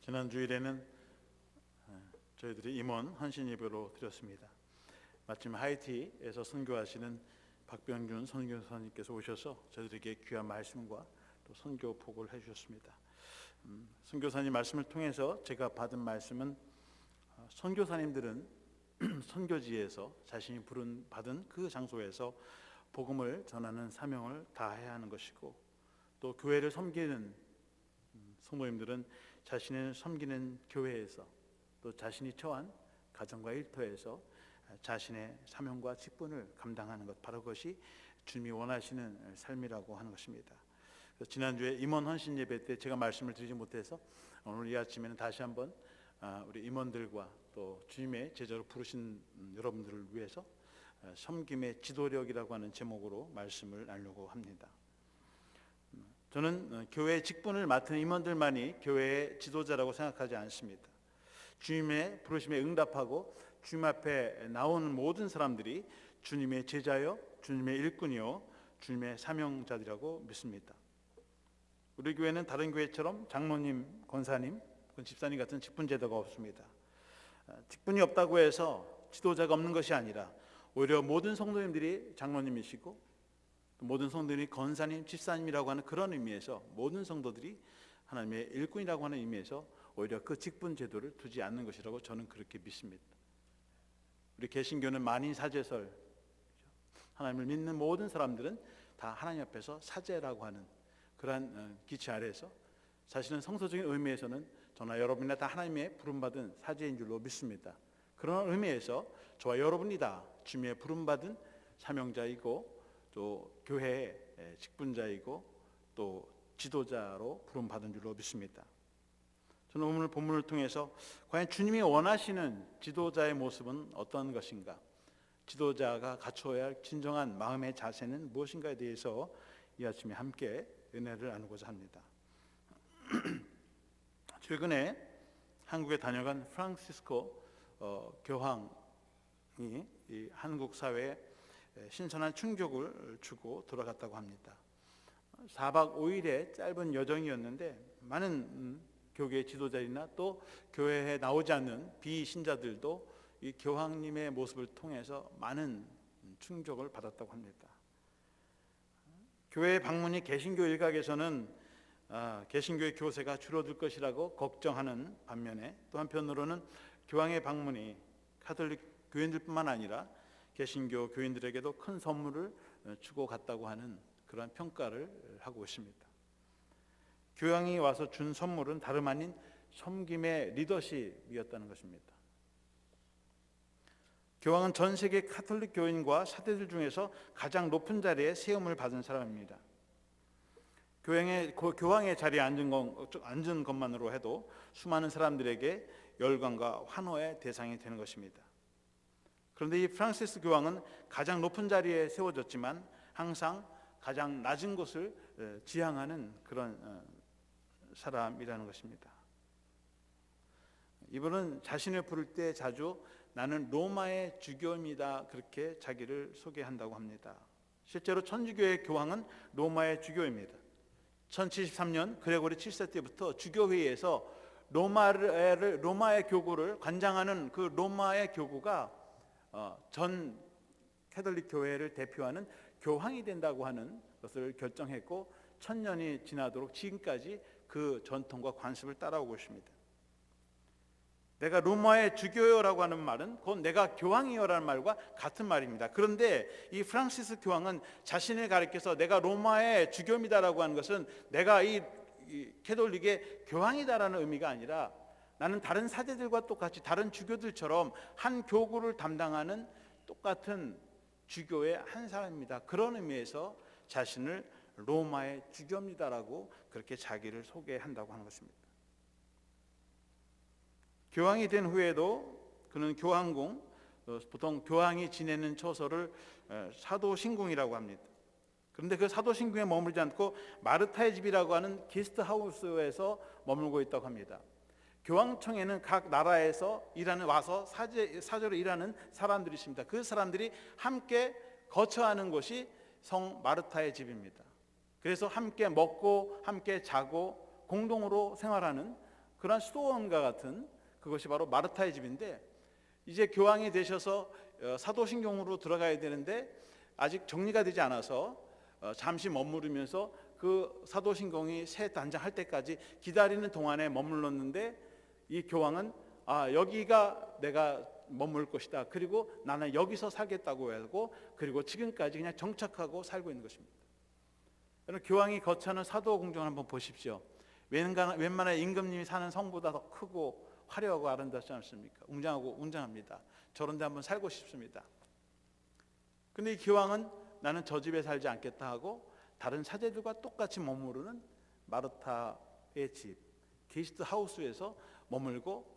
지난 주일에는 저희들이 임원 헌신 예배로 드렸습니다. 마침 하이티에서 선교하시는 박병준 선교사님께서 오셔서 저희들에게 귀한 말씀과 또 선교폭을 해주셨습니다. 선교사님 말씀을 통해서 제가 받은 말씀은 선교사님들은 선교지에서 자신이 받은 그 장소에서 복음을 전하는 사명을 다해야 하는 것이고, 또 교회를 섬기는 성도님들은 자신을 섬기는 교회에서 또 자신이 처한 가정과 일터에서 자신의 사명과 직분을 감당하는 것, 바로 그것이 주님이 원하시는 삶이라고 하는 것입니다. 지난주에 임원 헌신 예배 때 제가 말씀을 드리지 못해서 오늘 이 아침에는 다시 한번 우리 임원들과 또 주님의 제자로 부르신 여러분들을 위해서 섬김의 지도력이라고 하는 제목으로 말씀을 나누려고 합니다. 저는 교회의 직분을 맡은 임원들만이 교회의 지도자라고 생각하지 않습니다. 주님의 부르심에 응답하고 주님 앞에 나오는 모든 사람들이 주님의 제자요, 주님의 일꾼이요, 주님의 사명자들이라고 믿습니다. 우리 교회는 다른 교회처럼 장로님, 권사님, 집사님 같은 직분 제도가 없습니다. 직분이 없다고 해서 지도자가 없는 것이 아니라 오히려 모든 성도님들이 장로님이시고 모든 성도들이 권사님, 집사님이라고 하는 그런 의미에서 모든 성도들이 하나님의 일꾼이라고 하는 의미에서 오히려 그 직분 제도를 두지 않는 것이라고 저는 그렇게 믿습니다. 우리 개신교는 만인 사제설, 하나님을 믿는 모든 사람들은 다 하나님 앞에서 사제라고 하는 그러한 기치 아래에서 자신은 성서적인 의미에서는 저나 여러분이나 다 하나님의 부름받은 사제인 줄로 믿습니다. 그런 의미에서 저와 여러분이 다 주님의 부름받은 사명자이고 또 교회의 직분자이고 또 지도자로 부름받은 줄로 믿습니다. 저는 오늘 본문을 통해서 과연 주님이 원하시는 지도자의 모습은 어떤 것인가, 지도자가 갖춰야 할 진정한 마음의 자세는 무엇인가에 대해서 이 아침에 함께 은혜를 나누고자 합니다. 최근에 한국에 다녀간 프란시스코 교황이 이 한국 사회에 신선한 충격을 주고 돌아갔다고 합니다. 4박 5일의 짧은 여정이었는데 많은 교계 지도자들이나 또 교회에 나오지 않는 비신자들도 이 교황님의 모습을 통해서 많은 충격을 받았다고 합니다. 교회 방문이 개신교 일각에서는 개신교의 교세가 줄어들 것이라고 걱정하는 반면에, 또 한편으로는 교황의 방문이 가톨릭 교인들뿐만 아니라 개신교 교인들에게도 큰 선물을 주고 갔다고 하는 그러한 평가를 하고 있습니다. 교황이 와서 준 선물은 다름 아닌 섬김의 리더십이었다는 것입니다. 교황은 전 세계 가톨릭 교인과 사제들 중에서 가장 높은 자리에 세움을 받은 사람입니다. 교황의 자리에 앉은 것만으로 해도 수많은 사람들에게 열광과 환호의 대상이 되는 것입니다. 그런데 이 프란시스 교황은 가장 높은 자리에 세워졌지만 항상 가장 낮은 곳을 지향하는 그런 사람이라는 것입니다. 이분은 자신을 부를 때 자주 나는 로마의 주교입니다, 그렇게 자기를 소개한다고 합니다. 실제로 천주교의 교황은 로마의 주교입니다. 1073년 그레고리 7세 때부터 주교회의에서 로마의 교구를 관장하는 그 로마의 교구가 전 캐톨릭 교회를 대표하는 교황이 된다고 하는 것을 결정했고 1000년이 지나도록 지금까지 그 전통과 관습을 따라오고 있습니다. 내가 로마의 주교요라고 하는 말은 곧 내가 교황이요라는 말과 같은 말입니다. 그런데 이 프란시스 교황은 자신을 가리켜서 내가 로마의 주교입니다라고 하는 것은 내가 이 캐톨릭의 교황이다라는 의미가 아니라 나는 다른 사제들과 똑같이 다른 주교들처럼 한 교구를 담당하는 똑같은 주교의 한 사람입니다. 그런 의미에서 자신을 로마의 주교입니다라고 그렇게 자기를 소개한다고 하는 것입니다. 교황이 된 후에도 그는 교황궁, 보통 교황이 지내는 처소를 사도신궁이라고 합니다. 그런데 그 사도신궁에 머물지 않고 마르타의 집이라고 하는 게스트하우스에서 머물고 있다고 합니다. 교황청에는 각 나라에서 와서 사제로 일하는 사람들이 있습니다. 그 사람들이 함께 거처하는 곳이 성 마르타의 집입니다. 그래서 함께 먹고 함께 자고 공동으로 생활하는 그러한 수도원과 같은 그것이 바로 마르타의 집인데, 이제 교황이 되셔서 사도신경으로 들어가야 되는데 아직 정리가 되지 않아서 잠시 머무르면서 그 사도신경이 새 단장할 때까지 기다리는 동안에 머물렀는데, 이 교황은 여기가 내가 머물 것이다, 그리고 나는 여기서 살겠다고 하고, 그리고 지금까지 그냥 정착하고 살고 있는 것입니다. 여러분, 교황이 거처하는 사도 궁정을 한번 보십시오. 웬만한 임금님이 사는 성보다 더 크고 화려하고 아름답지 않습니까? 웅장합니다. 저런 데 한번 살고 싶습니다. 근데 이 교황은 나는 저 집에 살지 않겠다 하고 다른 사제들과 똑같이 머무르는 마르타의 집, 게스트 하우스에서 머물고,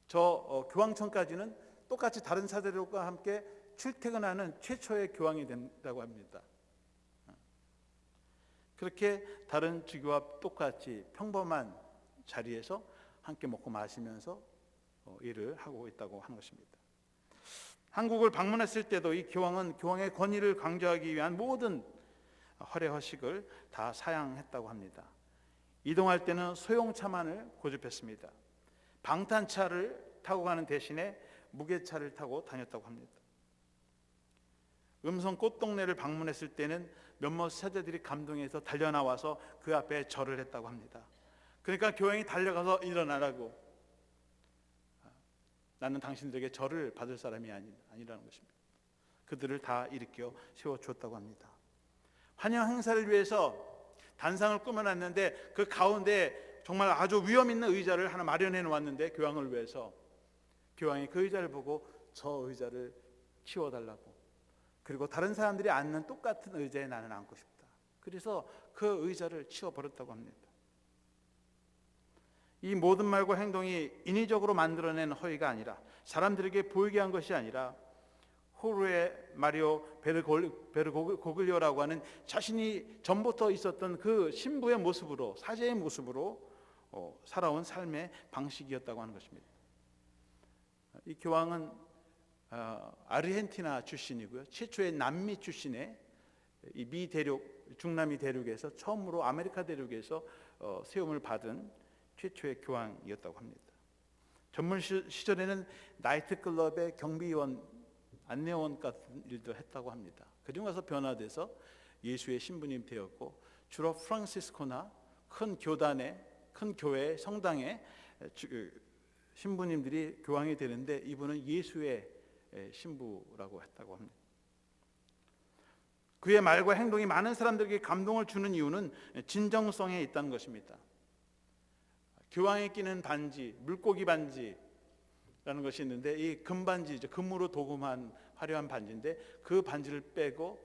저 교황청까지는 똑같이 다른 사제들과 함께 출퇴근하는 최초의 교황이 된다고 합니다. 그렇게 다른 주교와 똑같이 평범한 자리에서 함께 먹고 마시면서 일을 하고 있다고 하는 것입니다. 한국을 방문했을 때도 이 교황은 교황의 권위를 강조하기 위한 모든 허례허식을 다 사양했다고 합니다. 이동할 때는 소형차만을 고집했습니다. 방탄차를 타고 가는 대신에 무게차를 타고 다녔다고 합니다. 음성 꽃동네를 방문했을 때는 몇몇 사제들이 감동해서 달려나와서 그 앞에 절을 했다고 합니다. 그러니까 교황이 달려가서 일어나라고, 나는 당신들에게 절을 받을 사람이 아니라는 것입니다. 그들을 다 일으켜 세워주었다고 합니다. 환영 행사를 위해서 단상을 꾸며놨는데 그 가운데 정말 아주 위험 있는 의자를 하나 마련해 놓았는데, 교황을 위해서 교황이 그 의자를 보고 저 의자를 치워달라고, 그리고 다른 사람들이 앉는 똑같은 의자에 나는 앉고 싶다, 그래서 그 의자를 치워버렸다고 합니다. 이 모든 말과 행동이 인위적으로 만들어낸 허위가 아니라, 사람들에게 보이게 한 것이 아니라, 호르에 마리오 베르고글리오라고 하는 자신이 전부터 있었던 그 신부의 모습으로, 사제의 모습으로 살아온 삶의 방식이었다고 하는 것입니다. 이 교황은 아르헨티나 출신이고요, 최초의 남미 출신의 이 미 대륙, 중남미 대륙에서 처음으로 아메리카 대륙에서 세움을 받은 최초의 교황이었다고 합니다. 전문 시절에는 나이트클럽의 경비원, 안내원 같은 일도 했다고 합니다. 그중 가서 변화돼서 예수의 신부님 되었고, 주로 프란시스코나 큰 교단의, 큰 교회, 성당의 신부님들이 교황이 되는데, 이분은 예수의 신부라고 했다고 합니다. 그의 말과 행동이 많은 사람들에게 감동을 주는 이유는 진정성에 있다는 것입니다. 교황에 끼는 반지, 물고기 반지라는 것이 있는데, 이 금반지죠. 금으로 도금한 화려한 반지인데, 그 반지를 빼고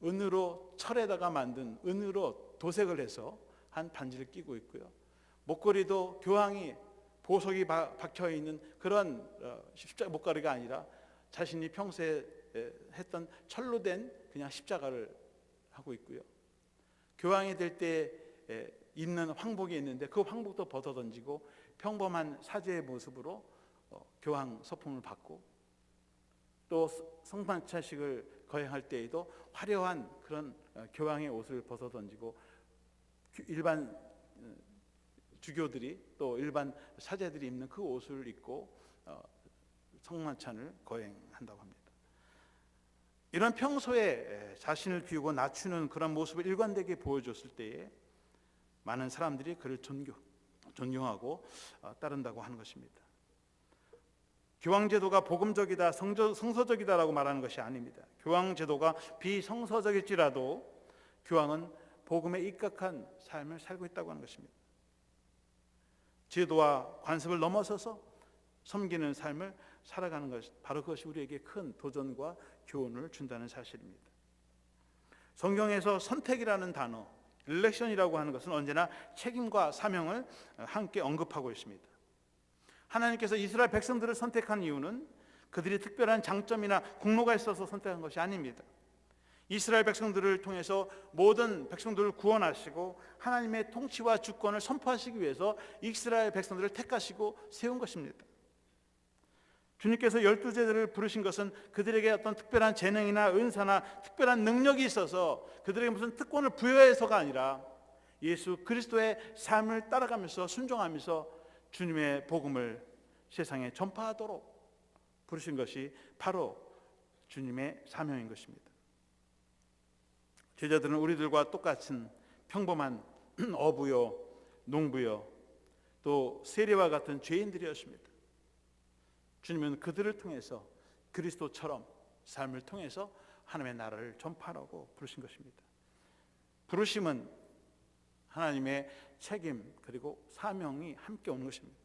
은으로, 철에다가 만든 은으로 도색을 해서 한 반지를 끼고 있고요. 목걸이도 교황이 보석이 박혀 있는 그런 십자가 목걸이가 아니라 자신이 평소에 했던 철로 된 그냥 십자가를 하고 있고요. 교황이 될 때 입는 황복이 있는데 그 황복도 벗어 던지고 평범한 사제의 모습으로 교황 서품을 받고, 또 성탄차식을 거행할 때에도 화려한 그런 교황의 옷을 벗어 던지고, 일반 주교들이 또 일반 사제들이 입는 그 옷을 입고 성만찬을 거행한다고 합니다. 이런 평소에 자신을 비우고 낮추는 그런 모습을 일관되게 보여줬을 때에 많은 사람들이 그를 존경하고 따른다고 하는 것입니다. 교황제도가 복음적이다, 성서적이다라고 말하는 것이 아닙니다. 교황제도가 비성서적일지라도 교황은 복음에 입각한 삶을 살고 있다고 하는 것입니다. 제도와 관습을 넘어서서 섬기는 삶을 살아가는 것, 바로 그것이 우리에게 큰 도전과 교훈을 준다는 사실입니다. 성경에서 선택이라는 단어, 일렉션이라고 하는 것은 언제나 책임과 사명을 함께 언급하고 있습니다. 하나님께서 이스라엘 백성들을 선택한 이유는 그들이 특별한 장점이나 공로가 있어서 선택한 것이 아닙니다. 이스라엘 백성들을 통해서 모든 백성들을 구원하시고 하나님의 통치와 주권을 선포하시기 위해서 이스라엘 백성들을 택하시고 세운 것입니다. 주님께서 12제자를 부르신 것은 그들에게 어떤 특별한 재능이나 은사나 특별한 능력이 있어서 그들에게 무슨 특권을 부여해서가 아니라 예수 그리스도의 삶을 따라가면서 순종하면서 주님의 복음을 세상에 전파하도록 부르신 것이 바로 주님의 사명인 것입니다. 제자들은 우리들과 똑같은 평범한 어부요, 농부요, 또 세리와 같은 죄인들이었습니다. 주님은 그들을 통해서 그리스도처럼 삶을 통해서 하나님의 나라를 전파하라고 부르신 것입니다. 부르심은 하나님의 책임 그리고 사명이 함께 오는 것입니다.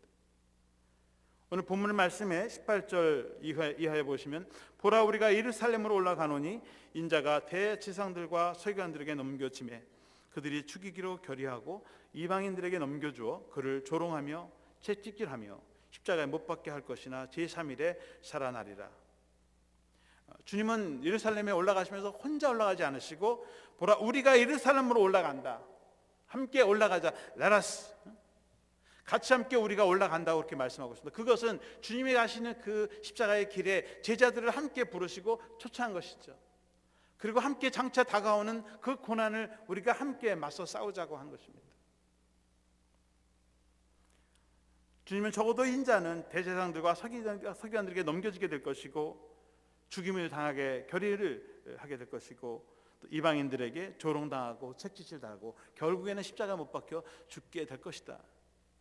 오늘 본문 말씀에 18절 이하에 보시면 보라 우리가 예루살렘으로 올라가노니 인자가 대제사장들과 서기관들에게 넘겨지매 그들이 죽이기로 결의하고 이방인들에게 넘겨주어 그를 조롱하며 채찍질하며 십자가에 못 박게 할 것이나 제3일에 살아나리라. 주님은 예루살렘에 올라가시면서 혼자 올라가지 않으시고 보라 우리가 예루살렘으로 올라간다. 함께 올라가자. 라라스. 같이 함께 우리가 올라간다고 그렇게 말씀하고 있습니다. 그것은 주님이 가시는 그 십자가의 길에 제자들을 함께 부르시고 초청한 것이죠. 그리고 함께 장차 다가오는 그 고난을 우리가 함께 맞서 싸우자고 한 것입니다. 주님은 적어도 인자는 대제사장들과 서기관들에게 넘겨지게 될 것이고 죽임을 당하게 결의를 하게 될 것이고 또 이방인들에게 조롱당하고 채찍질당하고 결국에는 십자가 못 박혀 죽게 될 것이다.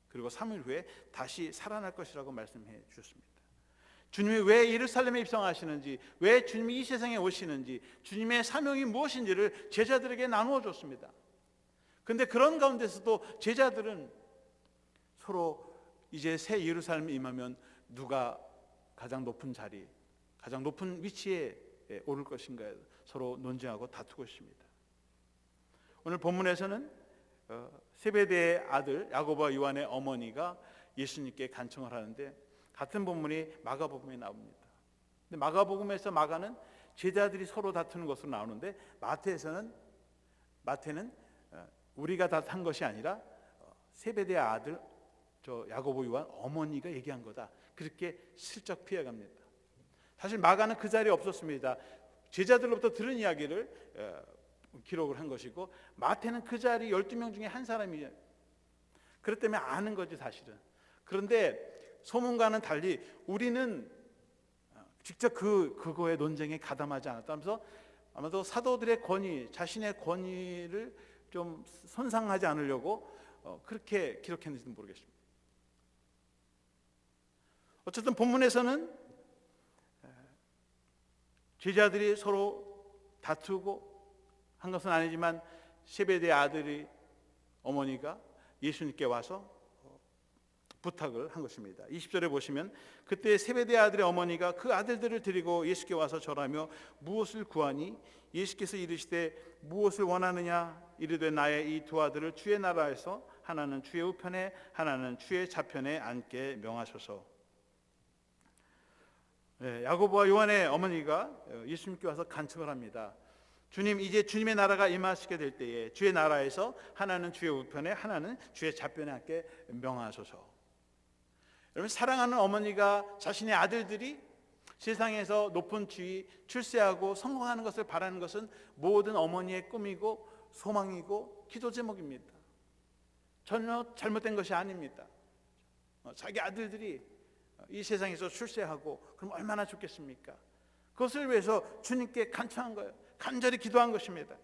그리고 3일 후에 다시 살아날 것이라고 말씀해 주셨습니다. 주님이 왜 예루살렘에 입성하시는지, 왜 주님이 이 세상에 오시는지, 주님의 사명이 무엇인지를 제자들에게 나누어 줬습니다. 그런데 그런 가운데서도 제자들은 서로 이제 새 예루살렘에 임하면 누가 가장 높은 자리, 가장 높은 위치에 오를 것인가에 서로 논쟁하고 다투고 있습니다. 오늘 본문에서는 세베대의 아들 야고보와 요한의 어머니가 예수님께 간청을 하는데 같은 본문이 마가복음에 나옵니다. 근데 마가복음에서 마가는 제자들이 서로 다투는 것으로 나오는데 마태는 우리가 다툰 것이 아니라 세베대의 아들 야고보 요한 어머니가 얘기한 거다. 그렇게 슬쩍 피해갑니다. 사실 마가는 그 자리에 없었습니다. 제자들로부터 들은 이야기를 기록을 한 것이고 마태는 그 자리 12명 중에 한 사람이에요. 그렇기 때문에 아는 거지 사실은. 그런데 소문과는 달리 우리는 직접 그거의 논쟁에 가담하지 않았다면서 아마도 사도들의 권위, 자신의 권위를 좀 손상하지 않으려고 그렇게 기록했는지도 모르겠습니다. 어쨌든 본문에서는 제자들이 서로 다투고 한 것은 아니지만 세베대의 아들이 어머니가 예수님께 와서 부탁을 한 것입니다. 20절에 보시면 그때 세베대의 아들의 어머니가 그 아들들을 데리고 예수께 와서 절하며 무엇을 구하니 예수께서 이르시되 무엇을 원하느냐 이르되 나의 이 두 아들을 주의 나라에서 하나는 주의 우편에 하나는 주의 좌편에 앉게 명하소서. 야고보와 요한의 어머니가 예수님께 와서 간청을 합니다. 주님, 이제 주님의 나라가 임하시게 될 때에 주의 나라에서 하나는 주의 우편에 하나는 주의 좌편에 앉게 명하소서. 여러분, 사랑하는 어머니가 자신의 아들들이 세상에서 높은 지위, 출세하고 성공하는 것을 바라는 것은 모든 어머니의 꿈이고 소망이고 기도 제목입니다. 전혀 잘못된 것이 아닙니다. 자기 아들들이 이 세상에서 출세하고 그럼 얼마나 좋겠습니까? 그것을 위해서 주님께 간청한 거예요. 간절히 기도한 것입니다.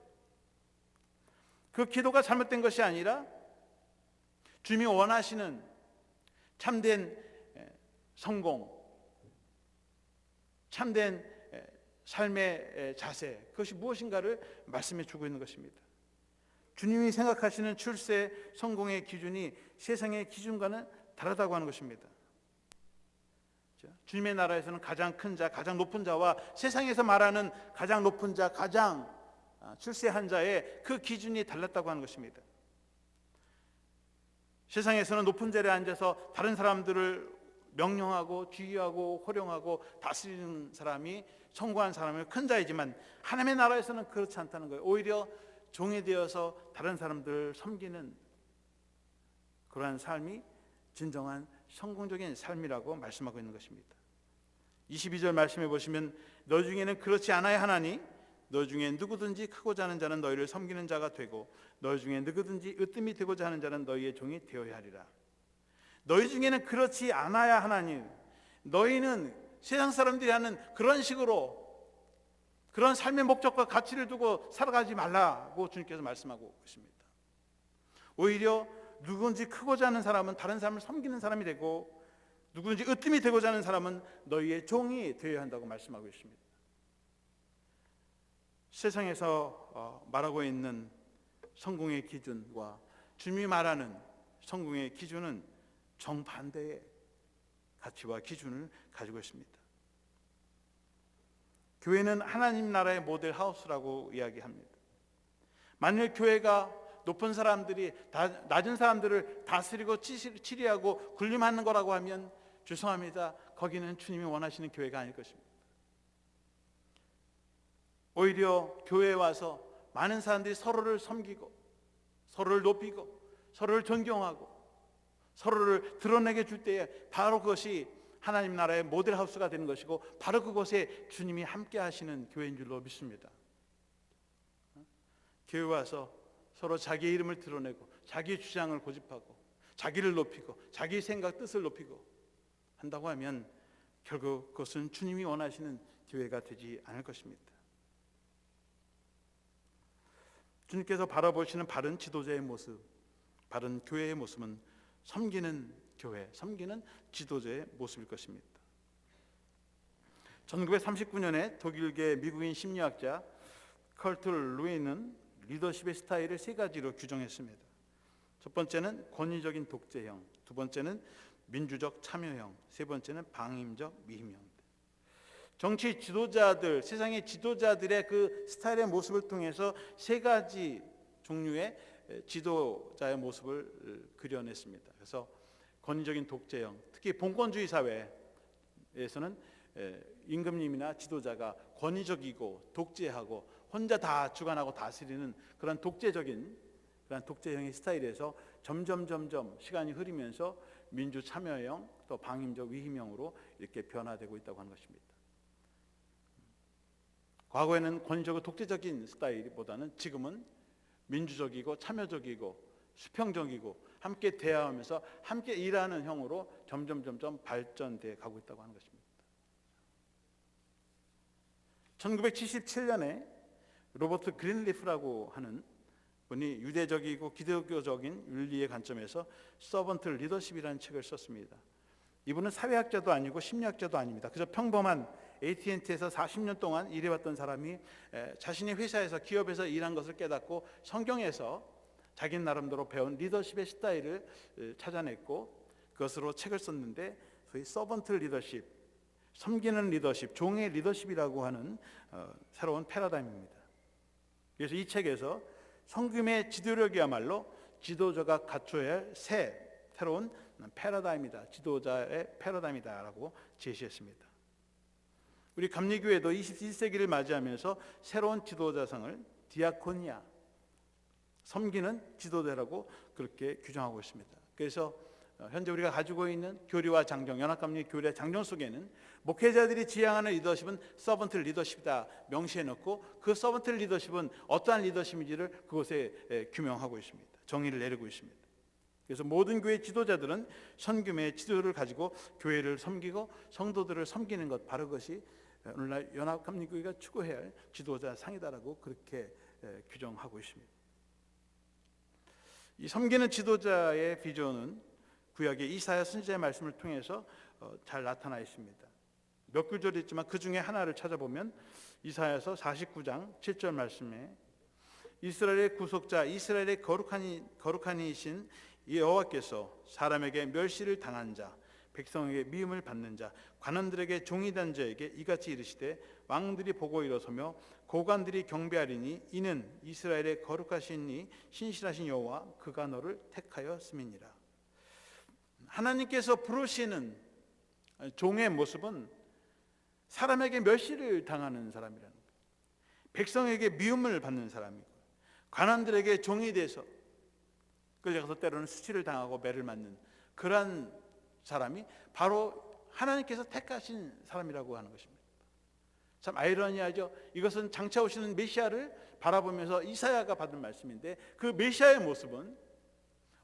그 기도가 잘못된 것이 아니라 주님이 원하시는 참된 성공, 참된 삶의 자세, 그것이 무엇인가를 말씀해 주고 있는 것입니다. 주님이 생각하시는 출세, 성공의 기준이 세상의 기준과는 다르다고 하는 것입니다. 주님의 나라에서는 가장 큰 자, 가장 높은 자와 세상에서 말하는 가장 높은 자, 가장 출세한 자의 그 기준이 달랐다고 하는 것입니다. 세상에서는 높은 자리에 앉아서 다른 사람들을 명령하고 지휘하고 호령하고 다스리는 사람이 성공한 사람은 큰 자이지만 하나님의 나라에서는 그렇지 않다는 거예요. 오히려 종이 되어서 다른 사람들을 섬기는 그러한 삶이 진정한 성공적인 삶이라고 말씀하고 있는 것입니다. 22절 말씀해 보시면 너 중에는 그렇지 않아야 하나니 너 중에 누구든지 크고자 하는 자는 너희를 섬기는 자가 되고 너 중에 누구든지 으뜸이 되고자 하는 자는 너희의 종이 되어야 하리라. 너희 중에는 그렇지 않아야 하나님. 너희는 세상 사람들이 하는 그런 식으로 그런 삶의 목적과 가치를 두고 살아가지 말라고 주님께서 말씀하고 계십니다. 오히려 누군지 크고자 하는 사람은 다른 사람을 섬기는 사람이 되고, 누군지 으뜸이 되고자 하는 사람은 너희의 종이 되어야 한다고 말씀하고 있습니다. 세상에서 말하고 있는 성공의 기준과 주님이 말하는 성공의 기준은 정반대의 가치와 기준을 가지고 있습니다. 교회는 하나님 나라의 모델 하우스라고 이야기합니다. 만일 교회가 높은 사람들이 낮은 사람들을 다스리고 치리하고 군림하는 거라고 하면 죄송합니다. 거기는 주님이 원하시는 교회가 아닐 것입니다. 오히려 교회에 와서 많은 사람들이 서로를 섬기고 서로를 높이고 서로를 존경하고 서로를 드러내게 줄 때에 바로 그것이 하나님 나라의 모델 하우스가 되는 것이고, 바로 그곳에 주님이 함께 하시는 교회인 줄로 믿습니다. 교회 와서 서로 자기의 이름을 드러내고 자기의 주장을 고집하고 자기를 높이고 자기의 생각 뜻을 높이고 한다고 하면 결국 그것은 주님이 원하시는 교회가 되지 않을 것입니다. 주님께서 바라보시는 바른 지도자의 모습, 바른 교회의 모습은 섬기는 교회, 섬기는 지도자의 모습일 것입니다. 1939년에 독일계 미국인 심리학자 컬트 루이는 리더십의 스타일을 세 가지로 규정했습니다. 첫 번째는 권위적인 독재형, 두 번째는 민주적 참여형, 세 번째는 방임적 미임형. 정치 지도자들, 세상의 지도자들의 그 스타일의 모습을 통해서 세 가지 종류의 지도자의 모습을 그려냈습니다. 그래서 권위적인 독재형, 특히 봉건주의 사회에서는 임금님이나 지도자가 권위적이고 독재하고 혼자 다 주관하고 다스리는 그런 독재적인 그런 독재형의 스타일에서 점점 시간이 흐르면서 민주 참여형, 또 방임적 위임형으로 이렇게 변화되고 있다고 하는 것입니다. 과거에는 권위적이고 독재적인 스타일보다는 지금은 민주적이고 참여적이고 수평적이고 함께 대화하면서 함께 일하는 형으로 점점 발전돼 가고 있다고 하는 것입니다. 1977년에 로버트 그린리프라고 하는 분이 유대적이고 기독교적인 윤리의 관점에서 서번트 리더십이라는 책을 썼습니다. 이분은 사회학자도 아니고 심리학자도 아닙니다. 그저 평범한 AT&T에서 40년 동안 일해왔던 사람이 자신의 회사에서 기업에서 일한 것을 깨닫고 성경에서 자기 나름대로 배운 리더십의 스타일을 찾아냈고 그것으로 책을 썼는데, 소위 서번트 리더십, 섬기는 리더십, 종의 리더십이라고 하는 새로운 패러다임입니다. 그래서 이 책에서 성김의 지도력이야말로 지도자가 갖춰야 할 새로운 패러다임이다, 지도자의 패러다임이다라고 제시했습니다. 우리 감리교회도 21세기를 맞이하면서 새로운 지도자상을 디아코니아, 섬기는 지도자라고 그렇게 규정하고 있습니다. 그래서 현재 우리가 가지고 있는 교리와 장정, 연합감리 교리와 장정 속에는 목회자들이 지향하는 리더십은 서번트 리더십이다 명시해 놓고, 그 서번트 리더십은 어떠한 리더십인지를 그곳에 규명하고 있습니다. 정의를 내리고 있습니다. 그래서 모든 교회 지도자들은 선교의 지도를 가지고 교회를 섬기고 성도들을 섬기는 것, 바로 그것이 오늘날 연합감리교회가 추구해야 할 지도자 상이다라고 그렇게 규정하고 있습니다. 이 섬기는 지도자의 비전은 구약의 이사야 선지자의 말씀을 통해서 잘 나타나 있습니다. 몇 구절이 있지만 그 중에 하나를 찾아보면 이사야서 49장 7절 말씀에 이스라엘의 구속자, 이스라엘의 거룩한 이신 여호와께서 사람에게 멸시를 당한 자, 백성에게 미움을 받는 자, 관원들에게 종이 된 자에게 이같이 이르시되 왕들이 보고 일어서며 고관들이 경배하리니 이는 이스라엘의 거룩하신 이 신실하신 여호와 그가 너를 택하였음이니라. 하나님께서 부르시는 종의 모습은 사람에게 멸시를 당하는 사람이라는 거예요. 백성에게 미움을 받는 사람이고, 관원들에게 종이 돼서 끌려가서 때로는 수치를 당하고 매를 맞는 그러한 사람이 바로 하나님께서 택하신 사람이라고 하는 것입니다. 참 아이러니하죠. 이것은 장차 오시는 메시아를 바라보면서 이사야가 받은 말씀인데, 그 메시아의 모습은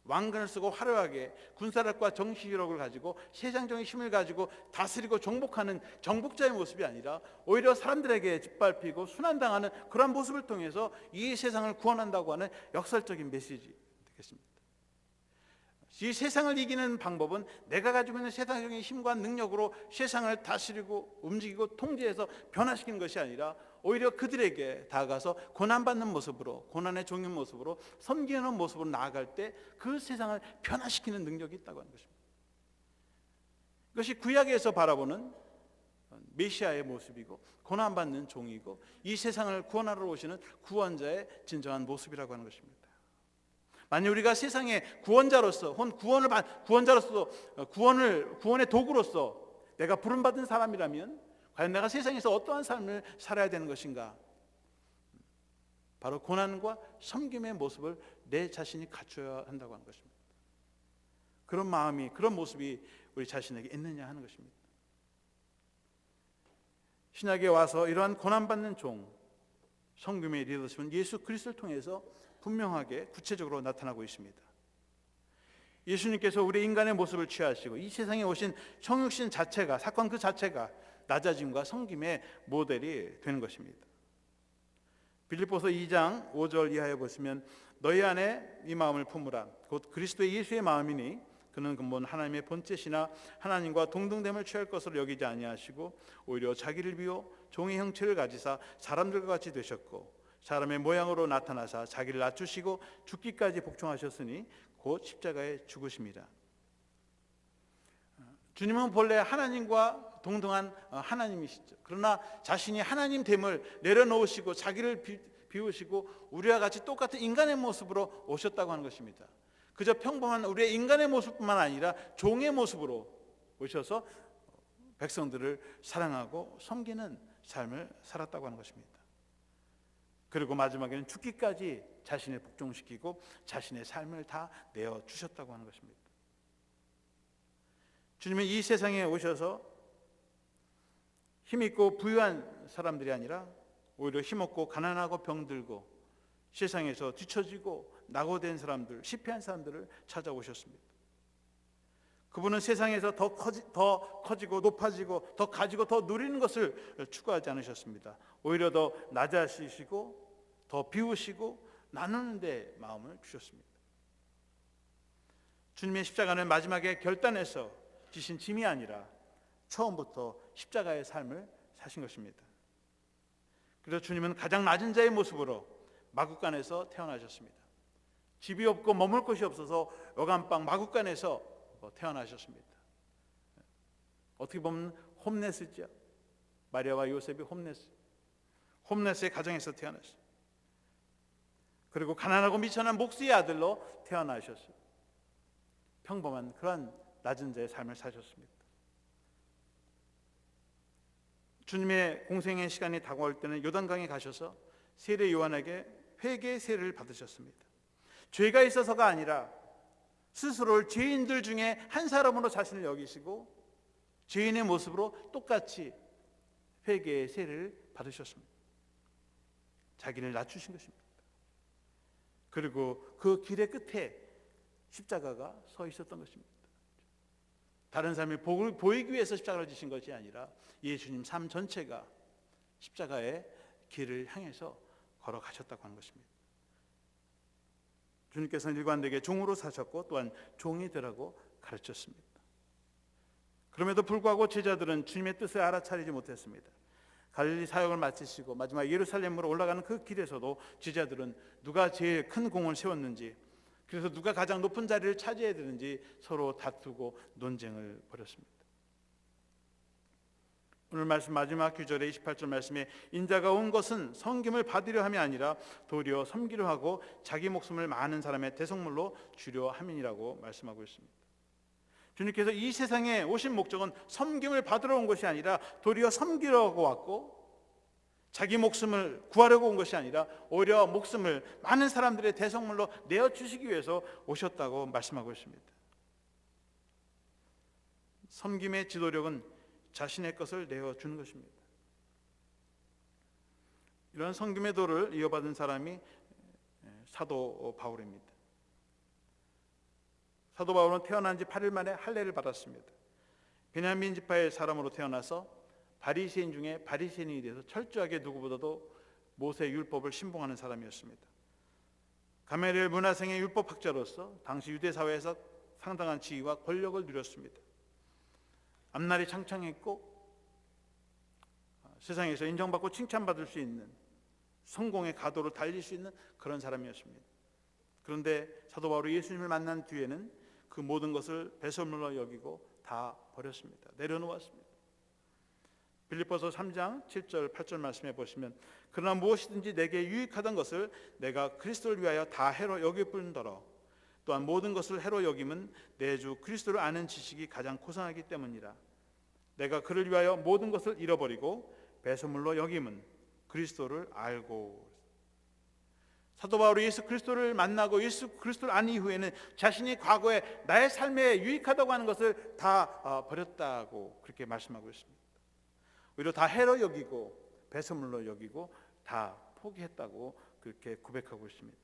왕관을 쓰고 화려하게 군사력과 정치력을 가지고 세상적인 힘을 가지고 다스리고 정복하는 정복자의 모습이 아니라 오히려 사람들에게 짓밟히고 순환당하는 그런 모습을 통해서 이 세상을 구원한다고 하는 역설적인 메시지 되겠습니다. 이 세상을 이기는 방법은 내가 가지고 있는 세상적인 힘과 능력으로 세상을 다스리고 움직이고 통제해서 변화시키는 것이 아니라 오히려 그들에게 다가가서 고난받는 모습으로, 고난의 종인 모습으로, 섬기는 모습으로 나아갈 때 그 세상을 변화시키는 능력이 있다고 하는 것입니다. 이것이 구약에서 바라보는 메시아의 모습이고 고난받는 종이고 이 세상을 구원하러 오시는 구원자의 진정한 모습이라고 하는 것입니다. 만약 우리가 세상의 구원자로서, 구원의 도구로서 내가 부름받은 사람이라면 과연 내가 세상에서 어떠한 삶을 살아야 되는 것인가? 바로 고난과 섬김의 모습을 내 자신이 갖춰야 한다고 하는 것입니다. 그런 마음이, 그런 모습이 우리 자신에게 있느냐 하는 것입니다. 신약에 와서 이러한 고난받는 종, 섬김의 리더십은 예수 그리스도를 통해서 분명하게 구체적으로 나타나고 있습니다. 예수님께서 우리 인간의 모습을 취하시고 이 세상에 오신 성육신 자체가, 사건 그 자체가 낮아짐과 섬김의 모델이 되는 것입니다. 빌립보서 2장 5절 이하에 보시면 너희 안에 이 마음을 품으라 곧 그리스도의 예수의 마음이니 그는 근본 하나님의 본체시나 하나님과 동등됨을 취할 것으로 여기지 아니하시고 오히려 자기를 비워 종의 형체를 가지사 사람들과 같이 되셨고 사람의 모양으로 나타나사 자기를 낮추시고 죽기까지 복종하셨으니 곧 십자가에 죽으심이라. 주님은 본래 하나님과 동등한 하나님이시죠. 그러나 자신이 하나님됨을 내려놓으시고 자기를 비우시고 우리와 같이 똑같은 인간의 모습으로 오셨다고 하는 것입니다. 그저 평범한 우리의 인간의 모습뿐만 아니라 종의 모습으로 오셔서 백성들을 사랑하고 섬기는 삶을 살았다고 하는 것입니다. 그리고 마지막에는 죽기까지 자신을 복종시키고 자신의 삶을 다 내어주셨다고 하는 것입니다. 주님은 이 세상에 오셔서 힘있고 부유한 사람들이 아니라 오히려 힘없고 가난하고 병들고 세상에서 뒤처지고 낙오된 사람들, 실패한 사람들을 찾아오셨습니다. 그분은 세상에서 더 커지고 높아지고 더 가지고 더 누리는 것을 추구하지 않으셨습니다. 오히려 더 낮아지시고 더 비우시고 나누는 데 마음을 주셨습니다. 주님의 십자가는 마지막에 결단해서 지신 짐이 아니라 처음부터 십자가의 삶을 사신 것입니다. 그래서 주님은 가장 낮은 자의 모습으로 마구간에서 태어나셨습니다. 집이 없고 머물 곳이 없어서 여간방 마구간에서 태어나셨습니다. 어떻게 보면 홈레스죠. 마리아와 요셉이 홈레스의 가정에서 태어났어요. 그리고 가난하고 미천한 목수의 아들로 태어나셨어요. 평범한 그런 낮은 자의 삶을 사셨습니다. 주님의 공생의 시간이 다가올 때는 요단강에 가셔서 세례 요한에게 회개의 세례를 받으셨습니다. 죄가 있어서가 아니라 스스로를 죄인들 중에 한 사람으로 자신을 여기시고 죄인의 모습으로 똑같이 회개의 세례를 받으셨습니다. 자기를 낮추신 것입니다. 그리고 그 길의 끝에 십자가가 서 있었던 것입니다. 다른 사람이 복을 보이기 위해서 십자가를 지신 것이 아니라 예수님 삶 전체가 십자가의 길을 향해서 걸어가셨다고 하는 것입니다. 주님께서는 일관되게 종으로 사셨고 또한 종이 되라고 가르쳤습니다. 그럼에도 불구하고 제자들은 주님의 뜻을 알아차리지 못했습니다. 갈릴리 사역을 마치시고 마지막 예루살렘으로 올라가는 그 길에서도 제자들은 누가 제일 큰 공을 세웠는지, 그래서 누가 가장 높은 자리를 차지해야 되는지 서로 다투고 논쟁을 벌였습니다. 오늘 말씀 마지막 구절의 28절 말씀에 인자가 온 것은 섬김을 받으려 함이 아니라 도리어 섬기려 하고 자기 목숨을 많은 사람의 대속물로 주려 함이니라고 말씀하고 있습니다. 주님께서 이 세상에 오신 목적은 섬김을 받으러 온 것이 아니라 도리어 섬기려고 왔고 자기 목숨을 구하려고 온 것이 아니라 오히려 목숨을 많은 사람들의 대속물로 내어주시기 위해서 오셨다고 말씀하고 있습니다. 섬김의 지도력은 자신의 것을 내어주는 것입니다. 이런 섬김의 도를 이어받은 사람이 사도 바울입니다. 사도 바울은 태어난 지 8일 만에 할례를 받았습니다. 베냐민 지파의 사람으로 태어나서 바리새인 중에 바리새인이 돼서 철저하게 누구보다도 모세 율법을 신봉하는 사람이었습니다. 가멜리엘 문화생의 율법학자로서 당시 유대 사회에서 상당한 지위와 권력을 누렸습니다. 앞날이 창창했고 세상에서 인정받고 칭찬받을 수 있는 성공의 가도를 달릴 수 있는 그런 사람이었습니다. 그런데 사도 바울이 예수님을 만난 뒤에는 그 모든 것을 배설물로 여기고 다 버렸습니다. 내려놓았습니다. 빌립보서 3장 7절 8절 말씀해 보시면 그러나 무엇이든지 내게 유익하던 것을 내가 그리스도를 위하여 다 해로 여길 뿐더러 또한 모든 것을 해로 여김은 내 주 그리스도를 아는 지식이 가장 고상하기 때문이라. 내가 그를 위하여 모든 것을 잃어버리고 배설물로 여김은 그리스도를 알고. 사도 바울이 예수 그리스도를 만나고 예수 그리스도를 안 이후에는 자신이 과거에 나의 삶에 유익하다고 하는 것을 다 버렸다고 그렇게 말씀하고 있습니다. 오히려 다 해로 여기고 배설물로 여기고 다 포기했다고 그렇게 고백하고 있습니다.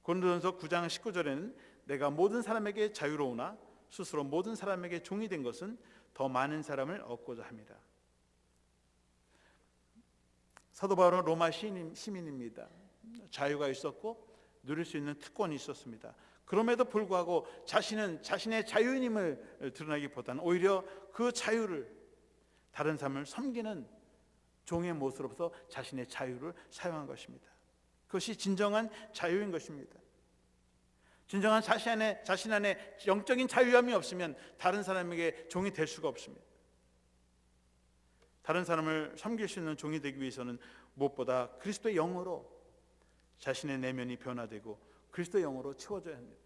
고린도전서 9장 19절에는 내가 모든 사람에게 자유로우나 스스로 모든 사람에게 종이 된 것은 더 많은 사람을 얻고자 합니다. 사도 바울은 로마 시민입니다. 자유가 있었고 누릴 수 있는 특권이 있었습니다. 그럼에도 불구하고 자신은 자신의 자유인임을 드러내기보다는 오히려 그 자유를 다른 사람을 섬기는 종의 모습으로서 자신의 자유를 사용한 것입니다. 그것이 진정한 자유인 것입니다. 진정한 자신 안에 영적인 자유함이 없으면 다른 사람에게 종이 될 수가 없습니다. 다른 사람을 섬길 수 있는 종이 되기 위해서는 무엇보다 그리스도의 영으로 자신의 내면이 변화되고 그리스도의 영으로 채워져야 합니다.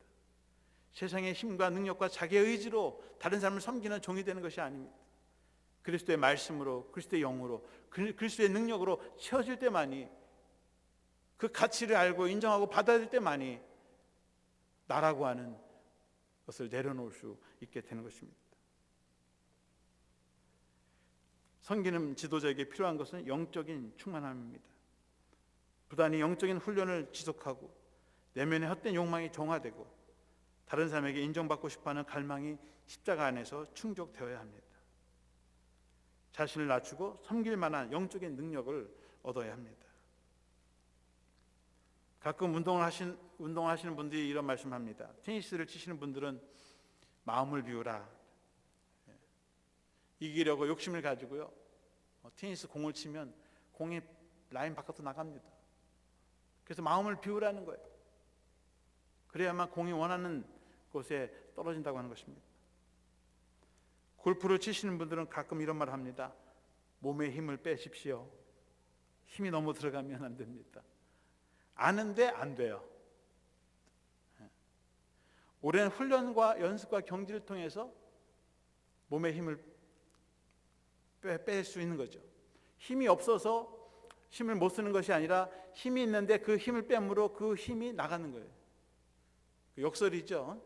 세상의 힘과 능력과 자기의 의지로 다른 사람을 섬기는 종이 되는 것이 아닙니다. 그리스도의 말씀으로 그리스도의 영으로 그리스도의 능력으로 채워질 때만이 그 가치를 알고 인정하고 받아들일 때만이 나라고 하는 것을 내려놓을 수 있게 되는 것입니다. 섬기는 지도자에게 필요한 것은 영적인 충만함입니다. 부단히 영적인 훈련을 지속하고 내면의 헛된 욕망이 정화되고 다른 사람에게 인정받고 싶어하는 갈망이 십자가 안에서 충족되어야 합니다. 자신을 낮추고 섬길 만한 영적인 능력을 얻어야 합니다. 가끔 운동하시는 분들이 이런 말씀합니다. 테니스를 치시는 분들은 마음을 비우라. 이기려고 욕심을 가지고요. 테니스 공을 치면 공이 라인 바깥으로 나갑니다. 그래서 마음을 비우라는 거예요. 그래야만 공이 원하는 곳에 떨어진다고 하는 것입니다. 골프를 치시는 분들은 가끔 이런 말을 합니다. 몸에 힘을 빼십시오. 힘이 너무 들어가면 안 됩니다. 아는데 안 돼요. 오랜 훈련과 연습과 경지를 통해서 몸에 힘을 뺄 수 있는 거죠. 힘이 없어서 힘을 못 쓰는 것이 아니라 힘이 있는데 그 힘을 뺨으로 그 힘이 나가는 거예요. 그 역설이죠.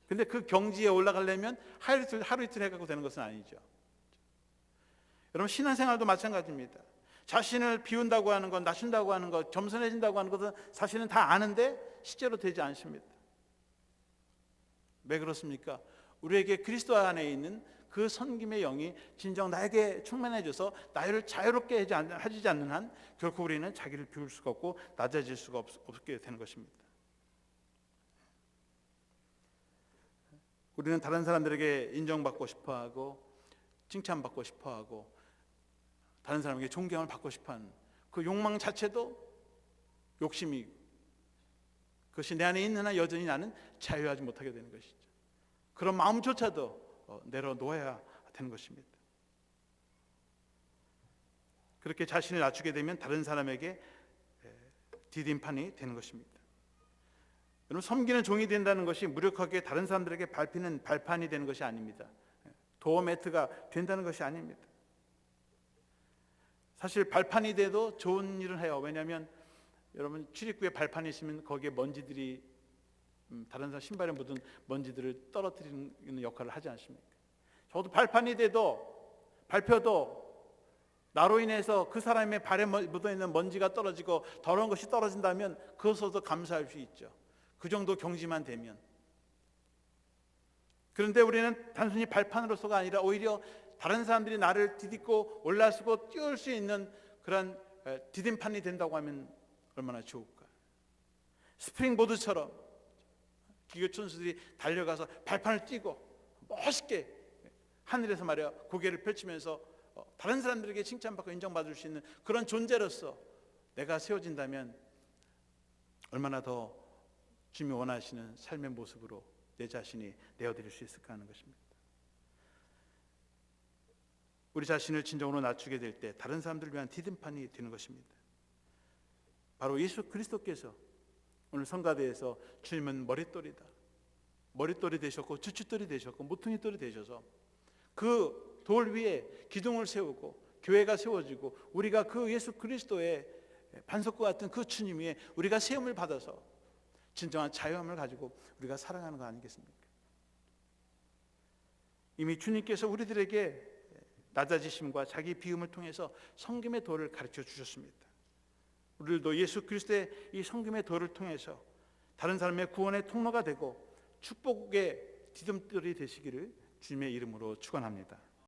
근데 그 경지에 올라가려면 하루 이틀 해가고 되는 것은 아니죠. 여러분 신앙생활도 마찬가지입니다. 자신을 비운다고 하는 것, 낮춘다고 하는 것, 겸손해진다고 하는 것은 사실은 다 아는데 실제로 되지 않습니다. 왜 그렇습니까? 우리에게 그리스도 안에 있는 그 섬김의 영이 진정 나에게 충만해져서 나를 자유롭게 하지 않는 한 결코 우리는 자기를 비울 수가 없고 낮아질 수가 없게 되는 것입니다. 우리는 다른 사람들에게 인정받고 싶어하고 칭찬받고 싶어하고 다른 사람에게 존경을 받고 싶어하는 그 욕망 자체도 욕심이 그것이 내 안에 있는 한 여전히 나는 자유하지 못하게 되는 것이죠. 그런 마음조차도 내려놓아야 되는 것입니다. 그렇게 자신을 낮추게 되면 다른 사람에게 디딤판이 되는 것입니다. 여러분 섬기는 종이 된다는 것이 무력하게 다른 사람들에게 밟히는 발판이 되는 것이 아닙니다. 도어 매트가 된다는 것이 아닙니다. 사실 발판이 돼도 좋은 일을 해요. 왜냐하면 여러분 출입구에 발판이 있으면 거기에 먼지들이 다른 사람 신발에 묻은 먼지들을 떨어뜨리는 역할을 하지 않습니까? 저도 발판이 돼도 밟혀도 나로 인해서 그 사람의 발에 묻어있는 먼지가 떨어지고 더러운 것이 떨어진다면 그것으로도 감사할 수 있죠. 그 정도 경지만 되면. 그런데 우리는 단순히 발판으로서가 아니라 오히려 다른 사람들이 나를 디딛고 올라서고 뛰어올 수 있는 그런 디딤판이 된다고 하면 얼마나 좋을까. 스프링보드처럼 기교 천수들이 달려가서 발판을 띄고 멋있게 하늘에서 말이야 고개를 펼치면서 다른 사람들에게 칭찬받고 인정받을 수 있는 그런 존재로서 내가 세워진다면 얼마나 더 주님이 원하시는 삶의 모습으로 내 자신이 내어드릴 수 있을까 하는 것입니다. 우리 자신을 진정으로 낮추게 될 때 다른 사람들을 위한 디딤판이 되는 것입니다. 바로 예수 그리스도께서 오늘 성가대에서 주님은 머릿돌이다, 머릿돌이 되셨고 주춧돌이 되셨고 모퉁이돌이 되셔서 그 돌 위에 기둥을 세우고 교회가 세워지고 우리가 그 예수 그리스도의 반석과 같은 그 주님 위에 우리가 세움을 받아서 진정한 자유함을 가지고 우리가 살아가는 거 아니겠습니까? 이미 주님께서 우리들에게 낮아지심과 자기 비움을 통해서 섬김의 도를 가르쳐 주셨습니다. 우리들도 예수 그리스도의 이 섬김의 도를 통해서 다른 사람의 구원의 통로가 되고 축복의 디딤돌이 되시기를 주님의 이름으로 축원합니다.